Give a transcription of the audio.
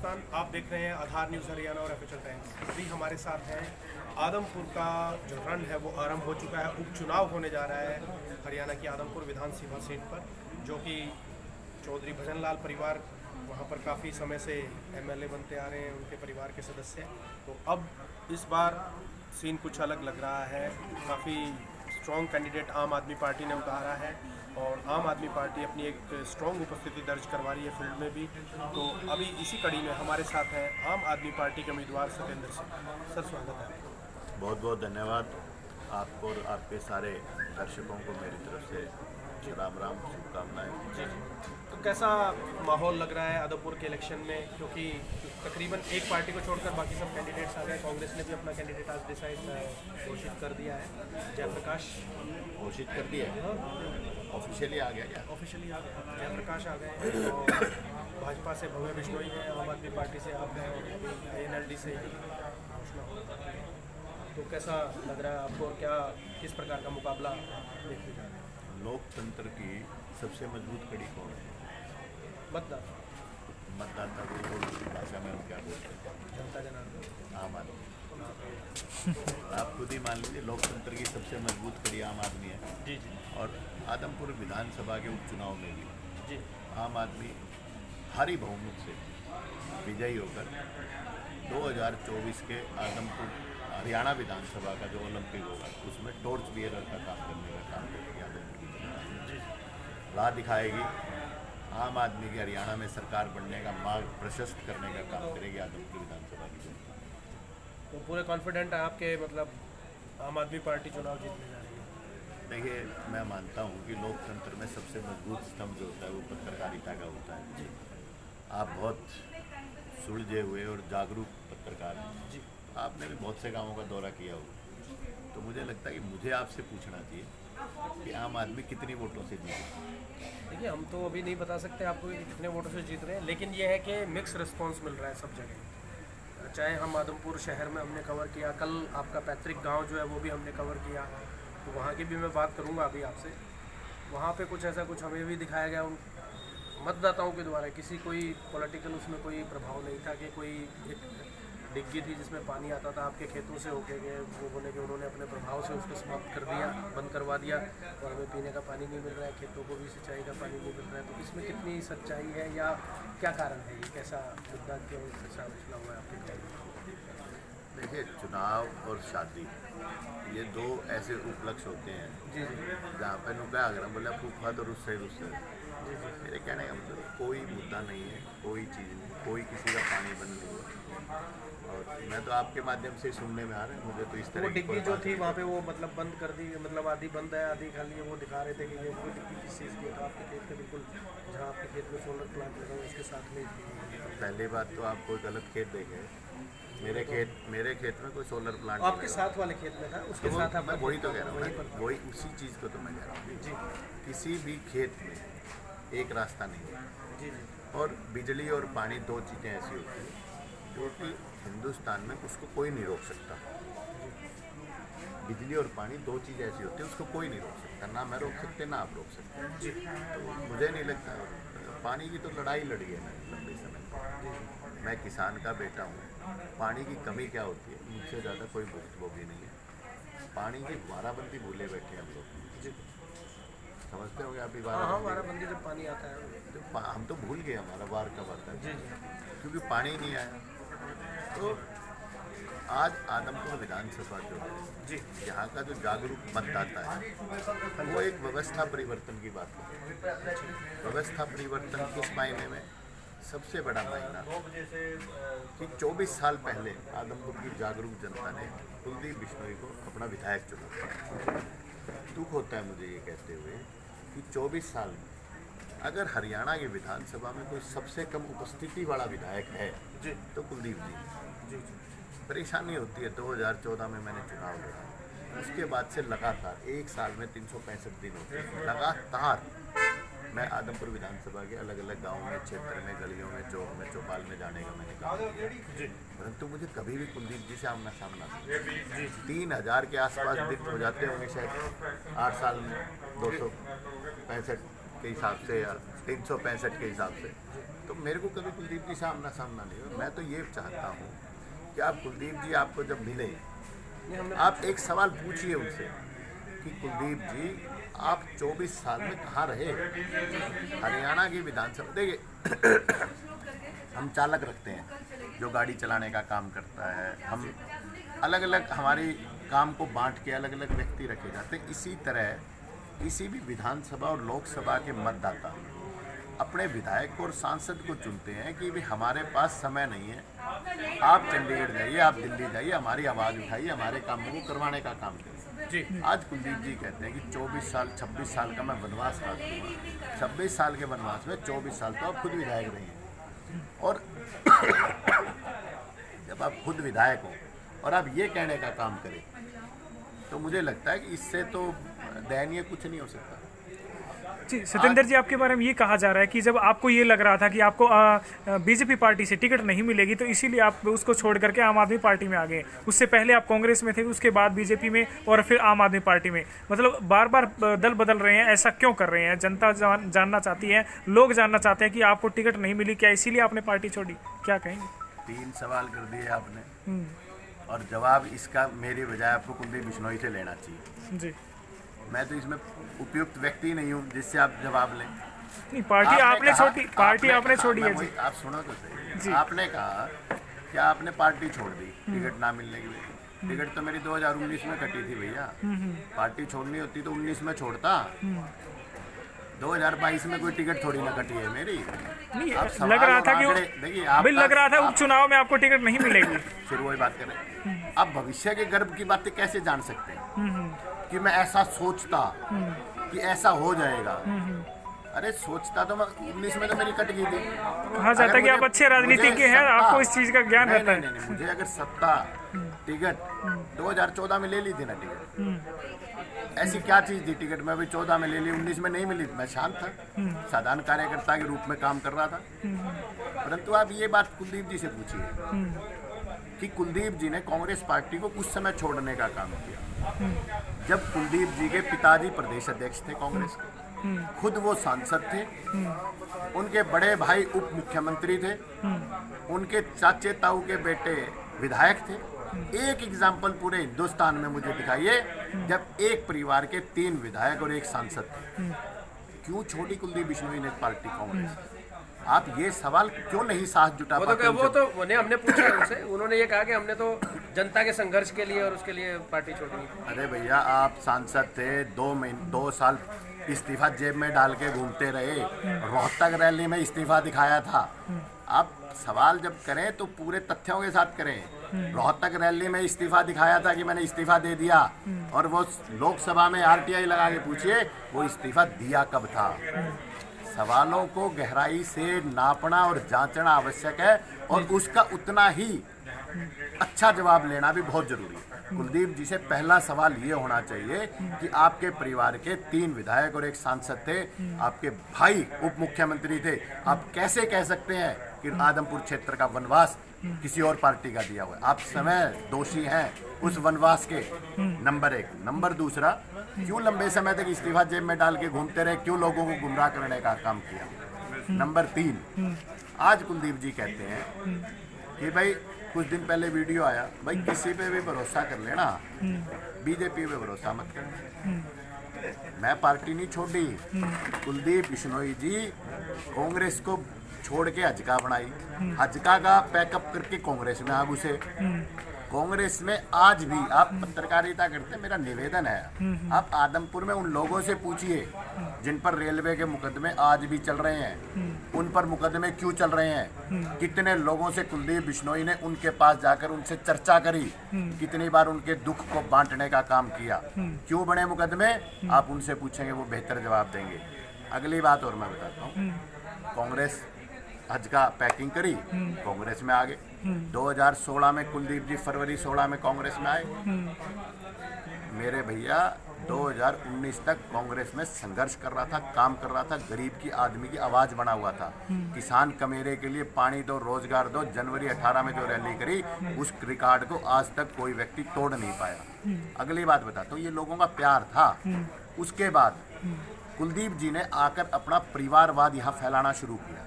हिंदुस्तान, आप देख रहे हैं आधार न्यूज़ हरियाणा और एफएचएल टाइम्स। अभी हमारे साथ हैं आदमपुर का जो रन है वो आरंभ हो चुका है। उपचुनाव होने जा रहा है हरियाणा की आदमपुर विधानसभा सीट पर, जो कि चौधरी भजनलाल परिवार वहाँ पर काफ़ी समय से एमएलए बनते आ रहे हैं, उनके परिवार के सदस्य। तो अब इस बार सीन कुछ अलग लग रहा है। काफ़ी स्ट्रॉन्ग कैंडिडेट आम आदमी पार्टी ने उतारा है और आम आदमी पार्टी अपनी एक स्ट्रॉन्ग उपस्थिति दर्ज करवा रही है फील्ड में भी। तो अभी इसी कड़ी में हमारे साथ हैं आम आदमी पार्टी के उम्मीदवार सत्येंद्र सिंह। सर, स्वागत है। बहुत बहुत धन्यवाद आपको और आपके सारे दर्शकों को मेरी तरफ से राम राम शुभकामनाएं। जी जी। तो कैसा माहौल लग रहा है आदमपुर के इलेक्शन में, क्योंकि तकरीबन एक पार्टी को छोड़कर बाकी सब कैंडिडेट्स आ गए। कांग्रेस ने भी अपना कैंडिडेट आज डिसाइड घोषित कर दिया है, जयप्रकाश घोषित कर दिया है, ऑफिशियली आ गया क्या? ऑफिशियली आ गए, जयप्रकाश आ गए हैं। और भाजपा से भव्य बिश्नोई है, आम आदमी पार्टी से आप हैं और एनएलडी से ही घोषणा होगा। तो कैसा लग रहा है आपको और क्या किस प्रकार का मुकाबला देखने जा रहे हैं? लोकतंत्र की सबसे मजबूत कड़ी कौन है? मतदाता। मतदाता को दूसरी भाषा में हम क्या बोलते हैं? जनता जनार्दन। आम आदमी। आप खुद ही मान लीजिए, लोकतंत्र की सबसे मजबूत कड़ी आम आदमी है। जी जी और आदमपुर विधानसभा के उपचुनाव में भी जी। आम आदमी भारी बहुमत से विजयी होकर 2024 के आदमपुर हरियाणा विधानसभा का जो ओलंपिक होगा उसमें टॉर्च बियरर का काम करने का काम करेगी आदमपुर की जनता। राह दिखाएगी, आम आदमी की हरियाणा में सरकार बनने का मार्ग प्रशस्त करने का काम करेगी आदमपुर विधानसभा की जनता। तो पूरे कॉन्फिडेंट है आपके, मतलब आम आदमी पार्टी चुनाव जीतने जा रही है? देखिए, मैं मानता हूँ कि लोकतंत्र में सबसे मजबूत स्तंभ जो होता है वो पत्रकारिता का होता है। जी। आप बहुत सुलझे हुए और जागरूक पत्रकार हैं। जी। आपने भी बहुत से गांवों का दौरा किया होगा, तो मुझे लगता है कि मुझे आपसे पूछना चाहिए कि आम आदमी कितनी वोटों से जीते। देखिए, हम तो अभी नहीं बता सकते आपको कि कितने वोटों से जीत रहे हैं, लेकिन ये है कि मिक्स रिस्पांस मिल रहा है सब जगह। चाहे हम आदमपुर शहर में हमने कवर किया, कल आपका पैतृक गांव जो है वो भी हमने कवर किया, तो वहाँ की भी मैं बात करूँगा अभी आपसे। वहाँ पे कुछ ऐसा कुछ हमें भी दिखाया गया उन मतदाताओं के द्वारा। किसी कोई पॉलिटिकल उसमें कोई प्रभाव नहीं था कि कोई एक डिग्गी थी जिसमें पानी आता था आपके खेतों से होके गए, वो बोले कि उन्होंने अपने प्रभाव से उसको समाप्त कर दिया, बंद करवा दिया और हमें पीने का पानी नहीं मिल रहा है, खेतों को भी सिंचाई का पानी नहीं मिल रहा है। तो इसमें कितनी सच्चाई है या क्या कारण है, ये कैसा मुद्दा क्यों ऐसा मसला हुआ है आपके गाँव में? देखिए, चुनाव और शादी ये दो ऐसे उपलक्ष्य होते हैं जी जी जहाँ पर नुका अगर हम बोले फूफा तो रुस्से रुस्से। जी जी। मेरे कहने का मतलब कोई मुद्दा नहीं है, कोई चीज़ नहीं, कोई किसी का पानी बंद नहीं हुआ। और मैं तो आपके माध्यम से सुनने में आ रहा है, मुझे तो इस तरह वो की डिग्गी कोई जो बात थी नहीं। वहाँ पे वो मतलब बंद कर दी, मतलब आधी बंद है आधी खाली है, वो दिखा रहे थे कि ये वो डिग्गी किस चीज़ की है। तो आपके खेत में बिल्कुल, जहाँ आपके खेत में सोलर प्लांट लगा हुआ उसके साथ में ही थी। पहली बात तो आप कोई गलत खेत देखे। मेरे खेत में कोई सोलर प्लांट आपके साथ वाले खेत में था, उसके तो साथ आप मैं वही तो कह रहा हूँ, वहीं पर मैं वही उसी चीज़ को तो मैं कह रहा हूँ। जी किसी भी खेत में एक रास्ता नहीं है। जी जी और बिजली और पानी दो चीज़ें ऐसी होती हैं जो कि हिंदुस्तान में उसको कोई नहीं रोक सकता। बिजली और पानी दो चीज़ ऐसी होती है उसको कोई नहीं रोक सकता, ना मैं रोक सकते ना आप रोक सकते। जी। तो मुझे नहीं लगता, पानी की तो लड़ाई लड़ी है ना लंबे समय से। मैं किसान का बेटा हूँ, पानी की कमी क्या होती है मुझसे ज़्यादा कोई भुक्तभोगी नहीं है। पानी की वाराबंदी भूले बैठे हम लोग। जी। समझते होंगे आप भी हाँ हाँ, वाराबंदी। वाराबंदी जब पानी आता है। हम तो भूल गए हमारा वार कब आता है, जी जी क्योंकि पानी नहीं आया। तो आज आदमपुर विधानसभा जो है जी यहाँ का जो जागरूक मतदाता है वो एक व्यवस्था परिवर्तन की बात करता है। व्यवस्था परिवर्तन किस मायने में? सबसे बड़ा मायना कि 24 साल पहले आदमपुर की जागरूक जनता ने कुलदीप बिश्नोई को अपना विधायक चुना। दुख होता है मुझे ये कहते हुए कि 24 साल में अगर हरियाणा की विधानसभा में कोई सबसे कम उपस्थिति वाला विधायक है जी तो कुलदीप जी। जी जी परेशानी होती है। 2014 में मैंने चुनाव लड़ा, उसके बाद से लगातार एक साल में 365 दिन होते हैं, लगातार मैं आदमपुर विधानसभा के अलग अलग गाँव में, क्षेत्र में, गलियों में, चौक में, चौपाल में जाने का मैंने काम किया जी परंतु मुझे कभी भी कुलदीप जी से आमना सामना नहीं। 3000 के आसपास दिन हो जाते होंगे शायद 8 साल में, 265 के हिसाब से या 365 के हिसाब से, तो मेरे को कभी कुलदीप जी से आमना सामना नहीं हुआ। मैं तो ये चाहता हूँ कि आप कुलदीप जी आपको जब मिले, आप एक सवाल पूछिए उनसे कि कुलदीप जी आप 24 साल में कहाँ रहे। हरियाणा की विधानसभा देखिए हम चालक रखते हैं जो गाड़ी चलाने का काम करता है, हम अलग अलग हमारी काम को बांट के अलग अलग व्यक्ति रखे जाते हैं। इसी तरह किसी भी विधानसभा और लोकसभा के मतदाता अपने विधायक और सांसद को चुनते हैं कि भी हमारे पास समय नहीं है, आप चंडीगढ़ जाइए, आप दिल्ली जाइए, हमारी आवाज़ उठाइए, हमारे कामों को करवाने का काम करिए जी। आज कुलदीप जी कहते हैं कि 24 साल 26 साल का मैं वनवास काटूंगा। 26 साल के वनवास में 24 साल तो आप खुद विधायक रहे हैं, और जब आप खुद विधायक हो और आप ये कहने का काम करें तो मुझे लगता है कि इससे तो दयनीय कुछ नहीं हो सकता जी। सत्येंद्र जी, आपके बारे में ये कहा जा रहा है कि जब आपको ये लग रहा था कि आपको बीजेपी पार्टी से टिकट नहीं मिलेगी तो इसीलिए आप उसको छोड़ करके आम आदमी पार्टी में आ गए। उससे पहले आप कांग्रेस में थे, उसके बाद बीजेपी में और फिर आम आदमी पार्टी में, मतलब बार बार दल बदल रहे हैं, ऐसा क्यों कर रहे हैं? जनता जानना चाहती है, लोग जानना चाहते हैं कि आपको टिकट नहीं मिली, क्या इसीलिए आपने पार्टी छोड़ी? क्या कहेंगे? 3 सवाल कर दिए आपने और जवाब इसका मेरी बजाय आपको कुलदीप बिश्नोई से लेना चाहिए जी। मैं तो इसमें उपयुक्त व्यक्ति नहीं हूँ जिससे आप जवाब लें। नहीं, पार्टी आपने छोड़ी, पार्टी आपने छोड़ी है जी। आप सुनो तो सही। आपने कहा कि आपने पार्टी छोड़ दी टिकट ना मिलने की वजह। टिकट तो मेरी 2019 में कटी थी भैया। पार्टी छोड़नी होती तो 19 में छोड़ता। 2022 में कोई टिकट थोड़ी ना कटी है मेरी। नहीं, लग रहा था कि देखिए भाई लग रहा था उपचुनाव में आपको टिकट नहीं मिलेगी। फिर वही बात करें, आप भविष्य के गर्भ की बातें कैसे जान सकते हैं कि मैं ऐसा सोचता कि ऐसा हो जाएगा? अरे सोचता तो मैं 19 में तो मेरी कट गई थी। कहा जाता है कि आप अच्छे राजनीतिज्ञ हैं, आपको इस चीज का ज्ञान रहता है। नहीं, मुझे अगर सत्ता टिकट 2014 में ले ली थी ना टिकट, ऐसी क्या चीज थी टिकट में अभी 14 में ले ली, 19 में नहीं मिली, मैं शांत था, साधारण कार्यकर्ता के रूप में काम कर रहा था। परंतु आप ये बात कुलदीप जी से पूछिए कि कुलदीप जी ने कांग्रेस पार्टी को उस समय छोड़ने का काम किया जब कुलदीप जी के पिताजी प्रदेश अध्यक्ष थे कांग्रेस के, खुद वो सांसद थे, उनके बड़े भाई उप मुख्यमंत्री थे, उनके चाचे ताऊ के बेटे विधायक थे। एक एग्जाम्पल पूरे हिंदुस्तान में मुझे दिखाइए जब एक परिवार के 3 विधायक और 1 सांसद थे। क्यों छोटी कुलदीप बिश्नोई ने पार्टी कांग्रेस? आप ये सवाल क्यों नहीं साथ जुटा पाते? वो तो हमने पूछा उनसे, उन्होंने ये कहा कि हमने तो जनता के संघर्ष के लिए और उसके लिए पार्टी छोड़ी। अरे भैया आप सांसद थे, 2 साल इस्तीफा जेब में डाल के घूमते रहे, रोहतक रैली में इस्तीफा दिखाया था। आप सवाल जब करें तो पूरे तथ्यों के साथ करें। रोहतक रैली में इस्तीफा दिखाया था कि मैंने इस्तीफा दे दिया, और वो लोकसभा में RTI लगा के पूछिए वो इस्तीफा दिया कब था। सवालों को गहराई से नापना और जांचना आवश्यक है, और उसका उतना ही अच्छा जवाब लेना भी बहुत जरूरी है। कुलदीप जी से पहला सवाल ये होना चाहिए कि आपके परिवार के 3 विधायक और 1 सांसद थे, आपके भाई उप मुख्यमंत्री थे, आप कैसे कह सकते हैं कि आदमपुर क्षेत्र का वनवास किसी और पार्टी का दिया हुआ है? आप समय दोषी हैं उस वनवास के। नंबर 1। नंबर दूसरा, क्यों लंबे समय तक इस्तीफा जेब में डाल के घूमते रहे, क्यों लोगों को गुमराह करने का काम किया? नंबर 3, आज कुलदीप जी कहते हैं कि भाई कुछ दिन पहले वीडियो आया, भाई किसी पे भी भरोसा कर लेना, बीजेपी पे भरोसा मत करना। मैं पार्टी नहीं छोड़ी। कुलदीप बिश्नोई जी कांग्रेस को छोड़ के हजका बनाई, हजका का पैकअप करके कांग्रेस में आ घुसे। कांग्रेस में आज भी आप पत्रकारिता करते, मेरा निवेदन है आप आदमपुर में उन लोगों से पूछिए जिन पर रेलवे के मुकदमे आज भी चल रहे हैं, उन पर मुकदमे क्यों चल रहे हैं, कितने लोगों से कुलदीप बिश्नोई ने उनके पास जाकर उनसे चर्चा करी, कितनी बार उनके दुख को बांटने का काम किया, क्यों बने मुकदमे, आप उनसे पूछेंगे वो बेहतर जवाब देंगे। अगली बात और मैं बताता हूँ, कांग्रेस हज का पैकिंग करी, कांग्रेस में आ गए। 2016 में कुलदीप जी फरवरी 16 में कांग्रेस में आए। मेरे भैया 2019 तक कांग्रेस में संघर्ष कर रहा था, काम कर रहा था, गरीब की आदमी की आवाज़ बना हुआ था। किसान कमेरे के लिए पानी दो, रोजगार दो, जनवरी 18 में जो रैली करी उस रिकॉर्ड को आज तक कोई व्यक्ति तोड़ नहीं पाया। अगली बात बताता हूँ, ये लोगों का प्यार था। उसके बाद कुलदीप जी ने आकर अपना परिवारवाद यहाँ फैलाना शुरू किया।